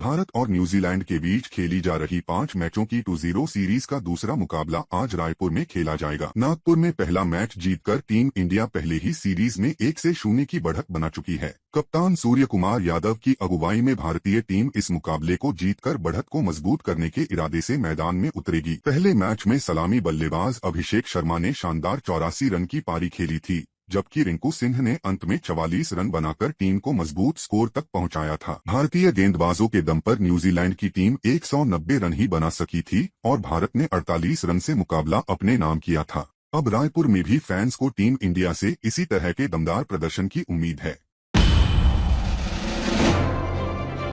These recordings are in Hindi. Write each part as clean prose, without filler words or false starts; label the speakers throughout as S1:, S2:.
S1: भारत और न्यूजीलैंड के बीच खेली जा रही 5 मैचों की 2-0 सीरीज का दूसरा मुकाबला आज रायपुर में खेला जाएगा। नागपुर में पहला मैच जीतकर टीम इंडिया पहले ही सीरीज में 1-0 की बढ़त बना चुकी है। कप्तान सूर्य कुमार यादव की अगुवाई में भारतीय टीम इस मुकाबले को जीतकर बढ़त को मजबूत करने के इरादे से मैदान में उतरेगी। पहले मैच में सलामी बल्लेबाज अभिषेक शर्मा ने शानदार 84 रन की पारी खेली थी, जबकि रिंकू सिंह ने अंत में 44 रन बनाकर टीम को मजबूत स्कोर तक पहुंचाया था। भारतीय गेंदबाजों के दम पर न्यूजीलैंड की टीम 190 रन ही बना सकी थी और भारत ने 48 रन से मुकाबला अपने नाम किया था। अब रायपुर में भी फैंस को टीम इंडिया से इसी तरह के दमदार प्रदर्शन की उम्मीद है।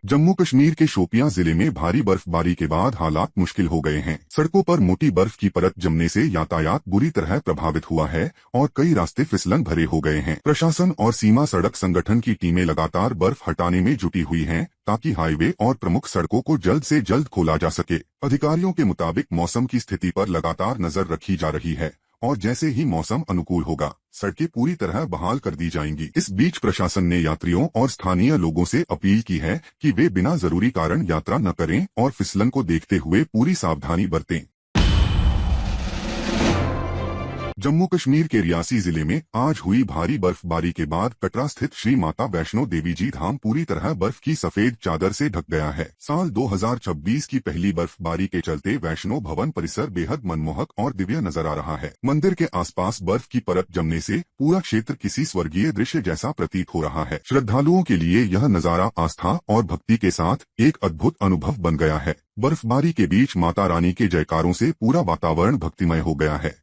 S1: जम्मू कश्मीर के शोपियां जिले में भारी बर्फबारी के बाद हालात मुश्किल हो गए हैं। सड़कों पर मोटी बर्फ की परत जमने से यातायात बुरी तरह प्रभावित हुआ है और कई रास्ते फिसलन भरे हो गए हैं। प्रशासन और सीमा सड़क संगठन की टीमें लगातार बर्फ हटाने में जुटी हुई हैं ताकि हाईवे और प्रमुख सड़कों को जल्द से जल्द खोला जा सके। अधिकारियों के मुताबिक मौसम की स्थिति पर लगातार नजर रखी जा रही है और जैसे ही मौसम अनुकूल होगा सड़कें पूरी तरह बहाल कर दी जाएंगी। इस बीच प्रशासन ने यात्रियों और स्थानीय लोगों से अपील की है कि वे बिना जरूरी कारण यात्रा न करें और फिसलन को देखते हुए पूरी सावधानी बरतें। जम्मू कश्मीर के रियासी जिले में आज हुई भारी बर्फबारी के बाद कटरा स्थित श्री माता वैष्णो देवी जी धाम पूरी तरह बर्फ की सफेद चादर से ढक गया है। साल 2026 की पहली बर्फबारी के चलते वैष्णो भवन परिसर बेहद मनमोहक और दिव्य नजर आ रहा है। मंदिर के आसपास बर्फ की परत जमने से पूरा क्षेत्र किसी स्वर्गीय दृश्य जैसा प्रतीत हो रहा है। श्रद्धालुओं के लिए यह नजारा आस्था और भक्ति के साथ एक अद्भुत अनुभव बन गया है। बर्फबारी के बीच माता रानी के जयकारों से पूरा वातावरण भक्तिमय हो गया है।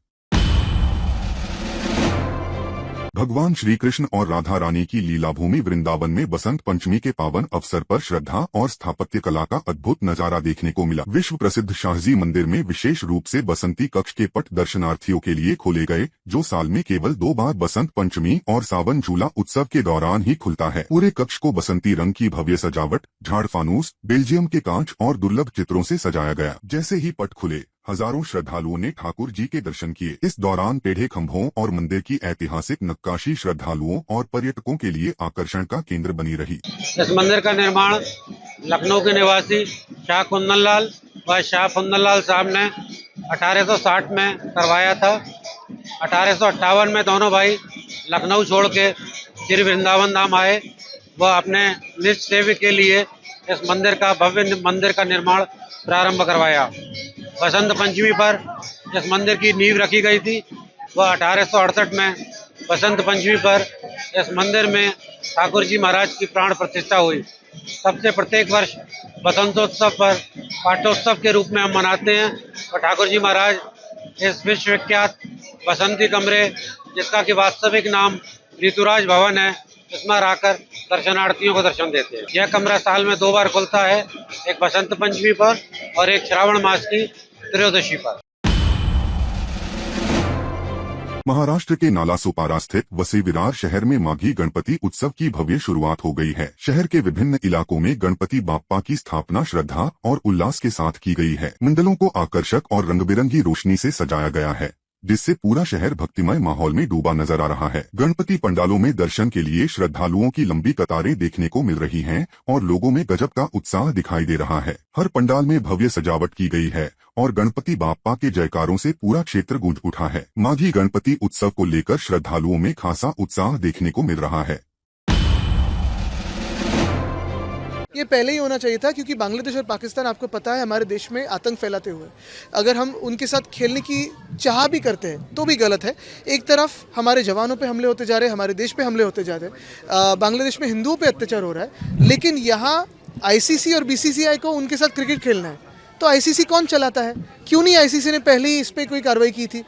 S1: भगवान श्री कृष्ण और राधा रानी की लीला भूमि वृंदावन में बसंत पंचमी के पावन अवसर पर श्रद्धा और स्थापत्य कला का अद्भुत नजारा देखने को मिला। विश्व प्रसिद्ध शाहजी मंदिर में विशेष रूप से बसंती कक्ष के पट दर्शनार्थियों के लिए खोले गए, जो साल में केवल 2 बार बसंत पंचमी और सावन झूला उत्सव के दौरान ही खुलता है। पूरे कक्ष को बसंती रंग की भव्य सजावट, झाड़ फानूस, बेल्जियम के कांच और दुर्लभ चित्रों से सजाया गया। जैसे ही पट खुले हजारों श्रद्धालुओं ने ठाकुर जी के दर्शन किए। इस दौरान टेढ़े खंभों और मंदिर की ऐतिहासिक नक्काशी श्रद्धालुओं और पर्यटकों के लिए आकर्षण का केंद्र बनी रही।
S2: इस मंदिर का निर्माण लखनऊ के निवासी शाह कुंदनलाल व शाह फुंदनलाल साहब ने 1860 में करवाया था। 1858 में दोनों भाई लखनऊ छोड़ के श्री वृंदावन धाम आए। वह अपने निज सेवा के लिए इस मंदिर का भव्य मंदिर का निर्माण प्रारंभ करवाया। बसंत पंचमी पर इस मंदिर की नींव रखी गई थी। वह 1868 में बसंत पंचमी पर इस मंदिर में ठाकुर जी महाराज की प्राण प्रतिष्ठा हुई। तब से प्रत्येक वर्ष बसंतोत्सव पर पाठोत्सव के रूप में हम मनाते हैं और ठाकुर जी महाराज इस विश्वविख्यात बसंती कमरे, जिसका कि वास्तविक नाम ऋतुराज भवन है, इसमें आकर दर्शनार्थियों को दर्शन देते हैं। यह कमरा साल में 2 बार खुलता है, एक बसंत पंचमी पर और एक श्रावण मास की त्रयोदशी पर।
S1: महाराष्ट्र के नालासोपारा स्थित वसई विरार शहर में माघी गणपति उत्सव की भव्य शुरुआत हो गई है। शहर के विभिन्न इलाकों में गणपति बाप्पा की स्थापना श्रद्धा और उल्लास के साथ की गई है। मंडलों को आकर्षक और रंग-बिरंगी रोशनी से सजाया गया है, जिससे पूरा शहर भक्तिमय माहौल में डूबा नजर आ रहा है। गणपति पंडालों में दर्शन के लिए श्रद्धालुओं की लंबी कतारें देखने को मिल रही हैं और लोगों में गजब का उत्साह दिखाई दे रहा है। हर पंडाल में भव्य सजावट की गई है और गणपति बाप्पा के जयकारों से पूरा क्षेत्र गूंज उठा है। माघी गणपति उत्सव को लेकर श्रद्धालुओं में खासा उत्साह देखने को मिल रहा है।
S3: ये पहले ही होना चाहिए था, क्योंकि बांग्लादेश और पाकिस्तान, आपको पता है, हमारे देश में आतंक फैलाते हुए, अगर हम उनके साथ खेलने की चाह भी करते हैं तो भी गलत है। एक तरफ हमारे जवानों पे हमले होते जा रहे हैं, हमारे देश पे हमले होते जा रहे हैं, बांग्लादेश में हिंदुओं पे अत्याचार हो रहा है, लेकिन यहाँ ICC और BCCI को उनके साथ क्रिकेट खेलना है। तो ICC कौन चलाता है? क्यों नहीं ICC ने पहले ही इस पर कोई कार्रवाई की थी?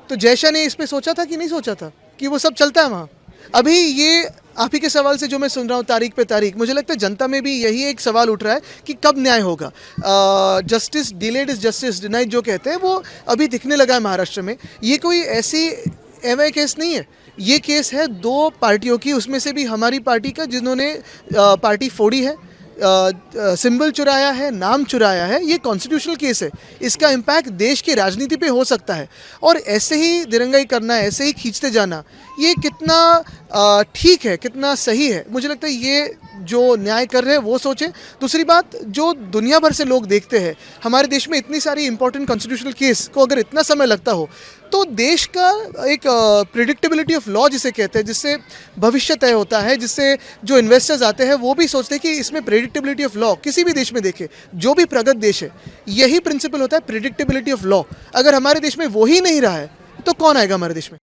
S3: तो जयशाह ने इस पर सोचा था कि नहीं सोचा था कि वो सब चलता है वहाँ? अभी ये आप ही के सवाल से जो मैं सुन रहा हूँ तारीख पे तारीख, मुझे लगता है जनता में भी यही एक सवाल उठ रहा है कि कब न्याय होगा। Justice delayed is justice denied जो कहते हैं, वो अभी दिखने लगा है महाराष्ट्र में। ये कोई ऐसी MI केस नहीं है, ये केस है 2 पार्टियों की, उसमें से भी हमारी पार्टी का, जिन्होंने पार्टी फोड़ी है, सिंबल चुराया है, नाम चुराया है। ये कॉन्स्टिट्यूशनल केस है, इसका इम्पैक्ट देश की राजनीति पे हो सकता है। और ऐसे ही दिरंगाई करना, ऐसे ही खींचते जाना, ये कितना ठीक है, कितना सही है, मुझे लगता है ये जो न्याय कर रहे हैं वो सोचें। दूसरी बात, जो दुनिया भर से लोग देखते हैं हमारे देश में इतनी सारी इंपॉर्टेंट कॉन्स्टिट्यूशनल केस को अगर इतना समय लगता हो तो देश का एक प्रिडिक्टेबिलिटी ऑफ लॉ जिसे कहते हैं, जिससे भविष्य तय होता है, जिससे जो इन्वेस्टर्स आते हैं वो भी सोचते हैं कि इसमें प्रिडिक्टेबिलिटी ऑफ लॉ, किसी भी देश में देखें, जो भी प्रगत देश है यही प्रिंसिपल होता है, प्रिडिक्टेबिलिटी ऑफ लॉ। अगर हमारे देश में वो ही नहीं रहा है तो कौन आएगा हमारे देश में।